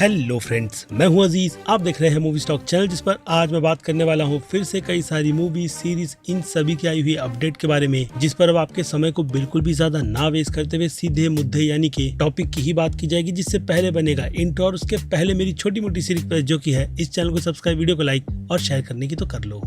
Hello friends, मैं हूं अजीज। आप देख रहे हैं मूवी स्टॉक चैनल, जिस पर आज मैं बात करने वाला हूं फिर से कई सारी मूवी सीरीज इन सभी की आई हुई अपडेट के बारे में, जिस पर अब आपके समय को बिल्कुल भी ज्यादा ना वेस्ट करते हुए सीधे मुद्दे यानी कि टॉपिक की ही बात की जाएगी। जिससे पहले बनेगा इंट्रो और उसके पहले मेरी छोटी मोटी सीरीज पर जो की है इस चैनल को सब्सक्राइब, वीडियो को लाइक और शेयर करने की तो कर लो।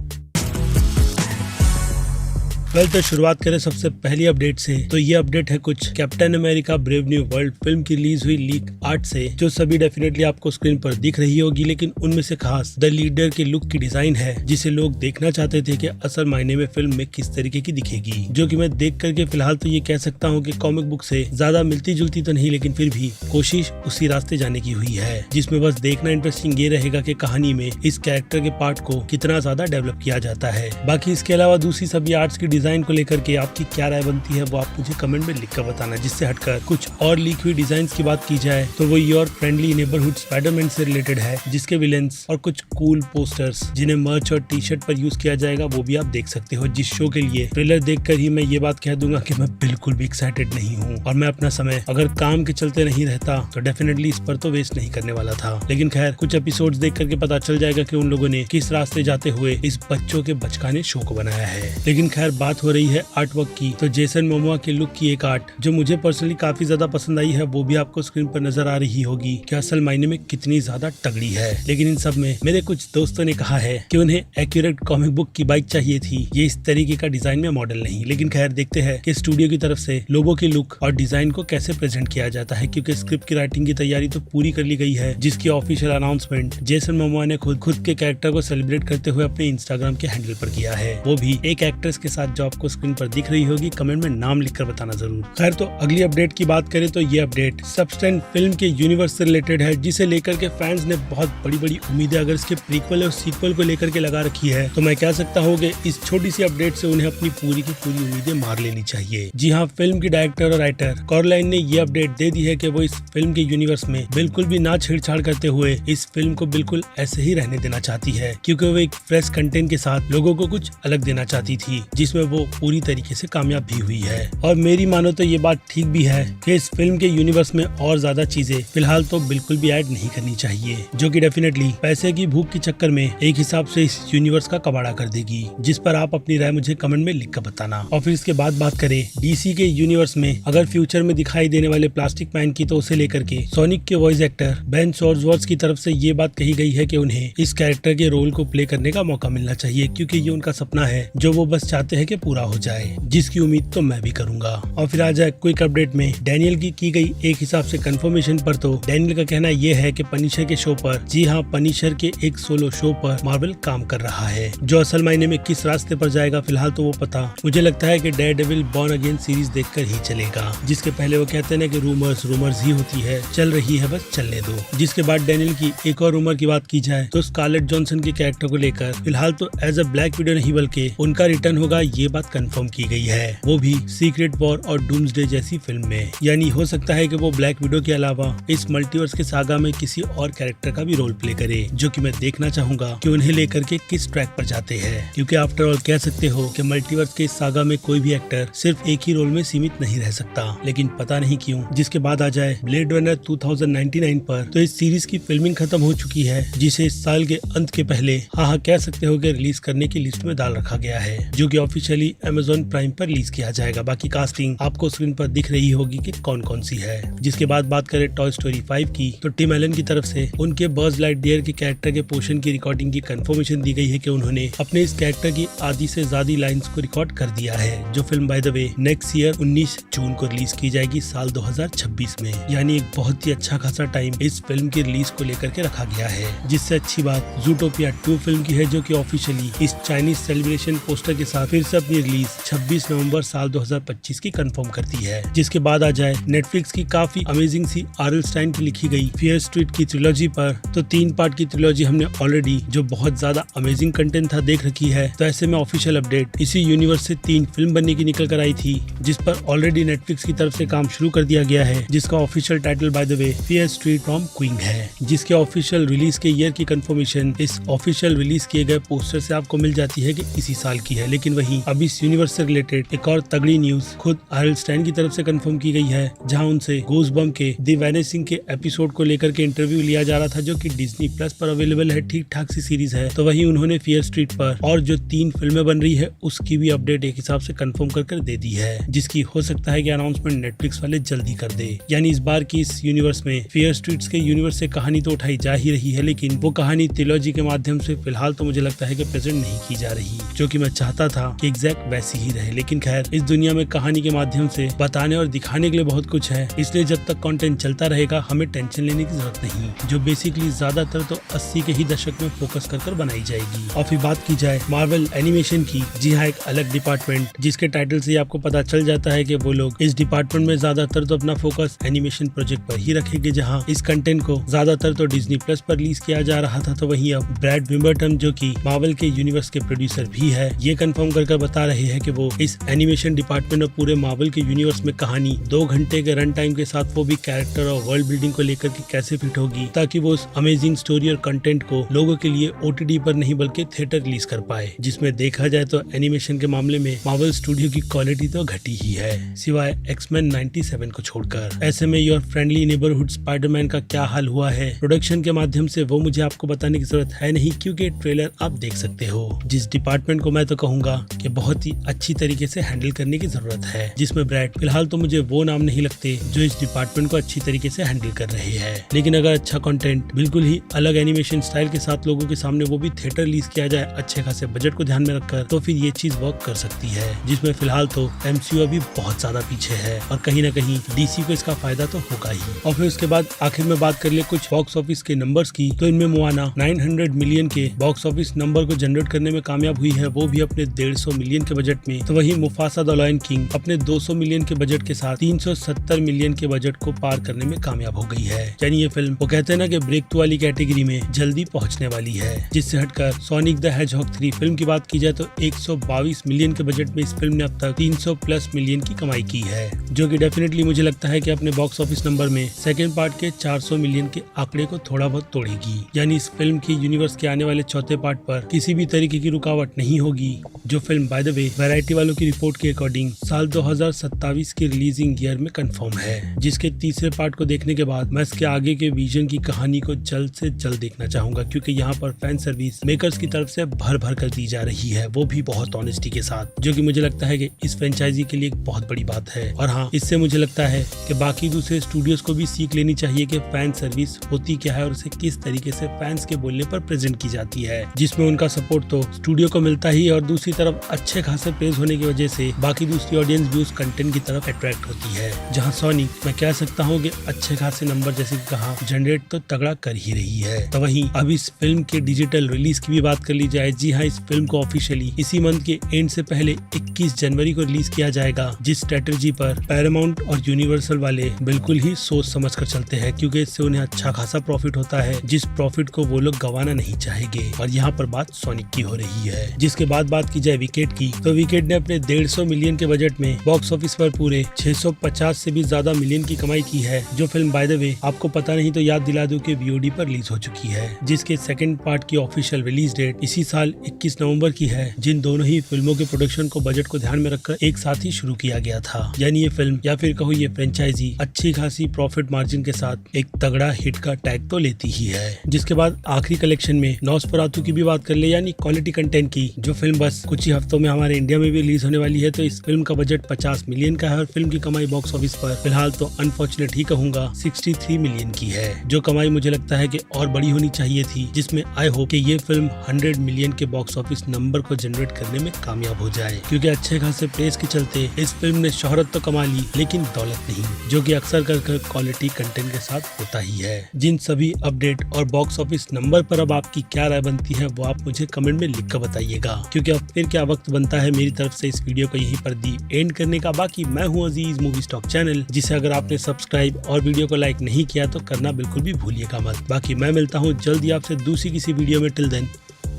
वेल, तो शुरुआत करें सबसे पहली अपडेट से। तो ये अपडेट है कुछ captain America brave new world film की रिलीज हुई लीक आर्ट से, जो सभी डेफिनेटली आपको स्क्रीन पर दिख रही होगी। लेकिन उनमें से खास द लीडर के लुक की डिजाइन है, जिसे लोग देखना चाहते थे कि असल मायने में फिल्म में किस तरीके की दिखेगी। जो कि मैं देख करके फिलहाल तो ये कह सकता हूँ कि कॉमिक बुक से ज्यादा मिलती जुलती तो नहीं, लेकिन फिर भी कोशिश उसी रास्ते जाने की हुई है। जिसमें बस देखना इंटरेस्टिंग ये रहेगा कि कहानी में इस कैरेक्टर के पार्ट को कितना ज्यादा डेवलप किया जाता है। बाकी इसके अलावा दूसरी सभी आर्ट्स की डिजाइन को लेकर के आपकी क्या राय बनती है वो आप मुझे कमेंट में लिखकर बताना। जिससे हटकर कुछ और लीक हुई डिजाइन्स की बात की जाए तो वो योर फ्रेंडली नेबरहुड स्पाइडरमैन से रिलेटेड है, जिसके विलेंस और कुछ कूल पोस्टर्स जिन्हें मर्च और टी शर्ट पर यूज किया जाएगा वो भी आप देख सकते हो। जिस शो के लिए ट्रेलर देखकर ही मैं ये बात कह दूंगा कि मैं बिल्कुल भी एक्साइटेड नहीं हूँ, और मैं अपना समय अगर काम के चलते नहीं रहता तो डेफिनेटली इस पर तो वेस्ट नहीं करने वाला था। लेकिन खैर, कुछ एपिसोड्स देख करके पता चल जाएगा कि उन लोगों ने किस रास्ते जाते हुए इस बच्चों के बचकाने शो को बनाया है। लेकिन खैर, बात हो रही है आर्ट वर्क की, तो जेसन मोमोआ के लुक की एक आर्ट जो मुझे पर्सनली काफी ज्यादा पसंद आई है वो भी आपको स्क्रीन पर नजर आ रही होगी कि असल मायने में कितनी ज्यादा तगड़ी है। लेकिन इन सब में मेरे कुछ दोस्तों ने कहा है कि उन्हें एक्यूरेट कॉमिक बुक की बाइक चाहिए थी, ये इस तरीके का डिजाइन में मॉडल नहीं। लेकिन खैर, देखते हैं कि स्टूडियो की तरफ से लोगों के लुक और डिजाइन को कैसे प्रेजेंट किया जाता है, क्योंकि स्क्रिप्ट की राइटिंग की तैयारी तो पूरी कर ली गई है, जिसकी ऑफिशियल अनाउंसमेंट जेसन मोमोआ ने खुद के कैरेक्टर को सेलिब्रेट करते हुए अपने इंस्टाग्राम के हैंडल पर किया है, वो भी एक एक्ट्रेस के साथ जो आपको स्क्रीन पर दिख रही होगी। कमेंट में नाम लिखकर बताना जरूर। खैर, तो अगली अपडेट की बात करें तो ये अपडेट सबस्टेंस फिल्म के यूनिवर्स से रिलेटेड है, जिसे लेकर के फैंस ने बहुत बड़ी बड़ी उम्मीदें अगर इसके प्रीक्वल और सीक्वल को लेकर के लगा रखी है, तो मैं कह सकता हूँ कि इस छोटी सी अपडेट से उन्हें अपनी पूरी की पूरी उम्मीदें मार लेनी चाहिए। जी हाँ, फिल्म की डायरेक्टर और राइटर कॉरलाइन ने ये अपडेट दे दी है कि वो इस फिल्म के यूनिवर्स में बिल्कुल भी ना छेड़छाड़ करते हुए इस फिल्म को बिल्कुल ऐसे ही रहने देना चाहती है, क्योंकि वो एक फ्रेश कंटेंट के साथ लोगों को कुछ अलग देना चाहती थी, जिसमें वो पूरी तरीके से कामयाब भी हुई है। और मेरी मानो तो ये बात ठीक भी है कि इस फिल्म के यूनिवर्स में और ज्यादा चीजें फिलहाल तो बिल्कुल भी ऐड नहीं करनी चाहिए, जो कि डेफिनेटली पैसे की भूख के चक्कर में एक हिसाब से इस यूनिवर्स का कबाड़ा कर देगी। जिस पर आप अपनी राय मुझे कमेंट में लिखकर बताना। और फिर इसके बाद बात करें डीसी के यूनिवर्स में अगर फ्यूचर में दिखाई देने वाले प्लास्टिक मैन की, तो उसे लेकर के सोनिक के वॉइस एक्टर बेन सॉर्जवर्थ की तरफ से ये बात कही गई है कि उन्हें इस कैरेक्टर के रोल को प्ले करने का मौका मिलना चाहिए, क्योंकि ये उनका सपना है जो वो बस चाहते हैं कि पूरा हो जाए, जिसकी उम्मीद तो मैं भी करूंगा। और फिर आ जाए क्विक अपडेट में डैनियल की गई एक हिसाब से कंफर्मेशन पर, तो डैनियल का कहना यह है कि पनिशर के शो पर, जी हाँ, पनिशर के एक सोलो शो पर मार्वल काम कर रहा है, जो असल मायने में किस रास्ते पर जाएगा फिलहाल तो वो पता मुझे लगता है कि डेयरडेविल बॉर्न अगेन सीरीज देखकर ही चलेगा। जिसके पहले वो कहते हैं कि रूमर्स ही होती है, चल रही है, बस चलने दो। जिसके बाद डैनियल की एक और रूमर की बात की जाए तो स्कारलेट जॉनसन के कैरेक्टर को लेकर फिलहाल तो एज अ ब्लैक विडो नहीं बल्कि उनका रिटर्न होगा, ये बात कंफर्म की गई है, वो भी सीक्रेट वॉर और डूम्सडे जैसी फिल्म में। यानी हो सकता है कि वो ब्लैक विडो के अलावा इस मल्टीवर्स के सागा में किसी और कैरेक्टर का भी रोल प्ले करे, जो कि मैं देखना चाहूंगा कि उन्हें लेकर के किस ट्रैक पर जाते हैं। क्योंकि आफ्टर ऑल कह सकते हो कि मल्टीवर्स के इस सागा में कोई भी एक्टर सिर्फ एक ही रोल में सीमित नहीं रह सकता, लेकिन पता नहीं क्यों। जिसके बाद आ जाए ब्लेड रनर 2099 पर, तो इस सीरीज की फिल्मिंग खत्म हो चुकी है, जिसे इस साल के अंत के पहले हाँ कह सकते हो कि रिलीज करने की लिस्ट में डाल रखा गया है, जो कि ऑफिशियली अमेज़न प्राइम पर रिलीज किया जाएगा। बाकी कास्टिंग आपको स्क्रीन पर दिख रही होगी कि कौन कौन सी है। जिसके बाद बात करें टॉय स्टोरी 5 की, तो टिम एलन की तरफ से उनके बज़ लाइटयियर के कैरेक्टर के पोर्शन की रिकॉर्डिंग की कंफर्मेशन दी गई है कि उन्होंने अपने इस कैरेक्टर की आधी से ज्यादा लाइंस को रिकॉर्ड कर दिया है, जो film by the way next year 19 जून को रिलीज की जाएगी, साल 2026 में। यानी एक बहुत ही अच्छा खासा टाइम इस फिल्म की रिलीज को लेकर के रखा गया है। जिससे अच्छी बात ज़ूटोपिया 2 फिल्म की है, जो कि ऑफिशियली इस चाइनीज सेलिब्रेशन पोस्टर के साथ फिर से अपनी रिलीज 26 नवंबर साल 2025 की कंफर्म करती है। जिसके बाद आ जाए नेटफ्लिक्स की काफी अमेजिंग सी आर.एल. स्टाइन की लिखी गई फियर स्ट्रीट की ट्रिलॉजी पर, तो 3 पार्ट की ट्रिलॉजी हमने ऑलरेडी, जो बहुत ज्यादा अमेजिंग कंटेंट था, देख रखी है। तो ऐसे में ऑफिशियल अपडेट इसी यूनिवर्स से 3 फिल्म बनने की निकल कर आई थी, जिस पर ऑलरेडी नेटफ्लिक्स की तरफ से काम शुरू कर दिया गया है, जिसका official title by the way fear street from queen है। जिसके ऑफिशियल रिलीज के ईयर की कंफर्मेशन इस ऑफिशियल रिलीज किए गए पोस्टर से आपको मिल जाती है कि इसी साल की है। लेकिन वहीं अब इस यूनिवर्स से रिलेटेड एक और तगड़ी न्यूज खुद आरएल स्टैन की तरफ से कंफर्म की गई है, जहां उनसे गूज़बम्प के द वैनिशिंग के एपिसोड को लेकर के इंटरव्यू लिया जा रहा था, जो कि डिज्नी प्लस पर अवेलेबल है। ठीक ठाक सी सीरीज है। तो वहीं उन्होंने फियर स्ट्रीट पर और जो 3 फिल्में बन रही है उसकी भी अपडेट एक हिसाब से कंफर्म कर दे दी है, जिसकी हो सकता है कि अनाउंसमेंट नेटफ्लिक्स वाले जल्दी कर दे। यानी इस बार की इस यूनिवर्स में फियर स्ट्रीट्स के यूनिवर्स से कहानी तो उठाई जा ही रही है, लेकिन वो कहानी ट्रिलॉजी के माध्यम से फिलहाल तो मुझे लगता है कि प्रेजेंट नहीं की जा रही, जो कि मैं चाहता था कि एग्जैक्ट वैसी ही रहे। लेकिन खैर, इस दुनिया में कहानी के माध्यम से बताने और दिखाने के लिए बहुत कुछ है, इसलिए जब तक कंटेंट चलता रहेगा हमें टेंशन लेने की जरूरत नहीं, जो बेसिकली ज्यादातर तो 80 के ही दशक में फोकस कर बनाई जाएगी। और फिर बात की जाए मार्वल एनिमेशन की, जी हाँ, एक अलग डिपार्टमेंट, जिसके टाइटल से आपको पता चल जाता है कि वो लोग इस डिपार्टमेंट में ज्यादातर तो अपना फोकस एनिमेशन प्रोजेक्ट पर ही रखेंगे, जहां इस कंटेंट को ज्यादातर तो डिज्नी प्लस पर रिलीज किया जा रहा था। तो वहीं अब ब्रैड विम्बर्टन, जो कि मार्वल के यूनिवर्स के प्रोड्यूसर भी है, ये कंफर्म कर बता रहे हैं कि वो इस एनिमेशन डिपार्टमेंट और पूरे मार्वल के यूनिवर्स में कहानी 2 घंटे के रन टाइम के साथ वो भी कैरेक्टर और वर्ल्ड बिल्डिंग को लेकर के कैसे फिट होगी, ताकि वो उस अमेजिंग स्टोरी और कंटेंट को लोगों के लिए ओटीटी पर नहीं बल्कि थिएटर रिलीज कर पाए। जिसमें देखा जाए तो एनिमेशन के मामले में मार्वल स्टूडियो की क्वालिटी तो घटी ही है, सिवाय एक्समैन 97 को छोड़कर। ऐसे में योर फ्रेंडली नेबरहुड स्पाइडरमैन का क्या हाल हुआ है प्रोडक्शन के माध्यम से, वो मुझे आपको बताने की जरूरत है नहीं, क्योंकि ट्रेलर आप देख सकते हो। जिस डिपार्टमेंट को मैं तो कहूंगा कि बहुत ही अच्छी तरीके से हैंडल करने की जरूरत है, जिसमें ब्रैड फिलहाल तो मुझे वो नाम नहीं लगते जो इस डिपार्टमेंट को अच्छी तरीके से हैंडल कर रहे हैं। लेकिन अगर अच्छा कंटेंट बिल्कुल ही अलग एनिमेशन स्टाइल के साथ लोगों के सामने वो भी थिएटर रिलीज किया जाए अच्छे खासे बजट को ध्यान में रखकर, तो फिर ये चीज वर्क कर सकती है। जिसमें फिलहाल तो एमसीयू अभी बहुत ज्यादा पीछे है और कहीं न कहीं डीसी को इसका फायदा तो होगा ही। और फिर उसके बाद आखिर में बात कर ले कुछ बॉक्स ऑफिस के नंबर्स की, तो इनमें मोआना 900 मिलियन के बॉक्स ऑफिस नंबर को जनरेट करने में कामयाब हुई है, वो भी अपने 150 मिलियन के बजट में। तो वहीं मुफासा द लायन किंग अपने 200 मिलियन के बजट के साथ 370 मिलियन के बजट को पार करने में कामयाब हो गई है। यानी ये फिल्म वो कहते हैं ना कि ब्रेक थ्रू वाली कैटेगरी में जल्दी पहुंचने वाली है। जिससे हटकर सोनिक द हेजहॉग 3 फिल्म की बात की जाए तो 122 मिलियन के बजट में इस फिल्म ने अब तक 300 प्लस मिलियन की कमाई की है, जो कि डेफिनेटली मुझे लगता है कि अपने बॉक्स ऑफिस नंबर में सेकंड पार्ट के 400 मिलियन के आंकड़े को थोड़ा बहुत तोड़ेगी। यानी इस फिल्म की यूनिवर्स के आने वाले चौथे पार्ट पर किसी भी तरीके की रुकावट नहीं होगी, जो film by the way variety वालों की रिपोर्ट के अकॉर्डिंग साल 2027 की रिलीजिंग ईयर में कंफर्म है। जिसके तीसरे पार्ट को देखने के बाद मैं इसके आगे के विजन की कहानी को जल्द से जल्द देखना चाहूंगा, क्योंकि यहाँ पर फैन सर्विस मेकर्स की तरफ से भर भर कर दी जा रही है, वो भी बहुत ऑनेस्टी के साथ, जो कि मुझे लगता है कि इस फ्रेंचाइजी के लिए एक बहुत बड़ी बात है। और हाँ, इससे मुझे लगता है कि बाकी दूसरे स्टूडियोज को भी सीख लेनी चाहिए कि फैन सर्विस होती क्या है और उसे किस तरीके से फैंस के बोलने पर प्रेजेंट की जाती है, जिसमें उनका सपोर्ट तो स्टूडियो को मिलता ही है और दूसरी तरफ अच्छे खासे प्रेज होने की वजह से बाकी दूसरी ऑडियंस भी उस कंटेंट की तरफ अट्रैक्ट होती है। जहां सोनी मैं कह सकता हूँ कि अच्छे खासे नंबर जैसे कहा जनरेट तो तगड़ा कर ही रही है। तो वहीं अब इस फिल्म के डिजिटल रिलीज की भी बात कर ली जाए, जी हाँ, इस फिल्म को ऑफिशियली इसी मंथ के एंड से पहले 21 जनवरी को रिलीज किया जाएगा, जिस स्ट्रेटेजी पर पैरामाउंट और यूनिवर्सल वाले बिल्कुल ही सोच समझ कर चलते हैं, क्योंकि इससे उन्हें अच्छा खासा प्रॉफिट होता है, जिस प्रॉफिट को वो लोग गंवाना नहीं चाहेंगे। और यहाँ पर बात सोनिक की हो रही है। जिसके बाद बात की जाए विकेट की, तो विकेट ने अपने 150 मिलियन के बजट में बॉक्स ऑफिस पर पूरे 650 से भी ज्यादा मिलियन की कमाई की है, जो फिल्म बाय द वे आपको पता नहीं तो याद दिला दूं कि वीओडी पर रिलीज हो चुकी है, जिसके सेकंड पार्ट की ऑफिशियल रिलीज डेट इसी साल 21 नवंबर की है। जिन दोनों ही फिल्मों के प्रोडक्शन को बजट को ध्यान में रखकर एक साथ ही शुरू किया गया था। यानी ये फिल्म या फिर कहो ये फ्रेंचाइजी अच्छी खासी प्रॉफिट मार्जिन के साथ एक तगड़ा हिट का टैग तो लेती ही है। जिसके बाद आखिरी कलेक्शन में नॉस्फेरातु की भी बात कर ले, यानी क्वालिटी कंटेंट की, जो फिल्म बस कुछ ही हफ्तों में हमारे इंडिया में भी रिलीज होने वाली है। तो इस फिल्म का बजट 50 मिलियन का है और फिल्म की कमाई बॉक्स ऑफिस पर फिलहाल तो अनफॉर्चुनेट ही कहूंगा 63 मिलियन की है, जो कमाई मुझे लगता है कि और बड़ी होनी चाहिए थी, जिसमें आई होप कि ये फिल्म 100 मिलियन के बॉक्स ऑफिस नंबर को जनरेट करने में कामयाब हो जाए, क्योंकि अच्छे खासे प्रेस के चलते इस फिल्म ने शोहरत तो कमा ली लेकिन दौलत नहीं, जो कि अक्सर कर क्वालिटी कंटेंट के साथ होता ही है। जिन सभी अपडेट और बॉक्स ऑफिस नंबर पर अब आपकी क्या राय बनती है वो आप मुझे कमेंट में लिख कर बताइएगा, क्योंकि अब फिर क्या वक्त बनता है मेरी तरफ से इस वीडियो को यहीं पर दी एंड करने का। बाकी मैं हूँ अजीज मूवी स्टॉक चैनल, जिसे अगर आपने सब्सक्राइब और वीडियो को लाइक नहीं किया तो करना बिल्कुल भी भूलिएगा मत। बाकी मैं मिलता हूँ जल्दी आपसे दूसरी किसी वीडियो में। Till then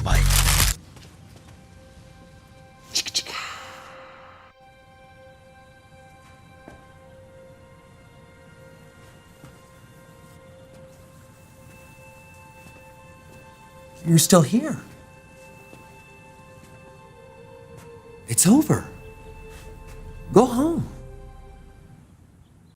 bye. You're still here. It's over. Go home.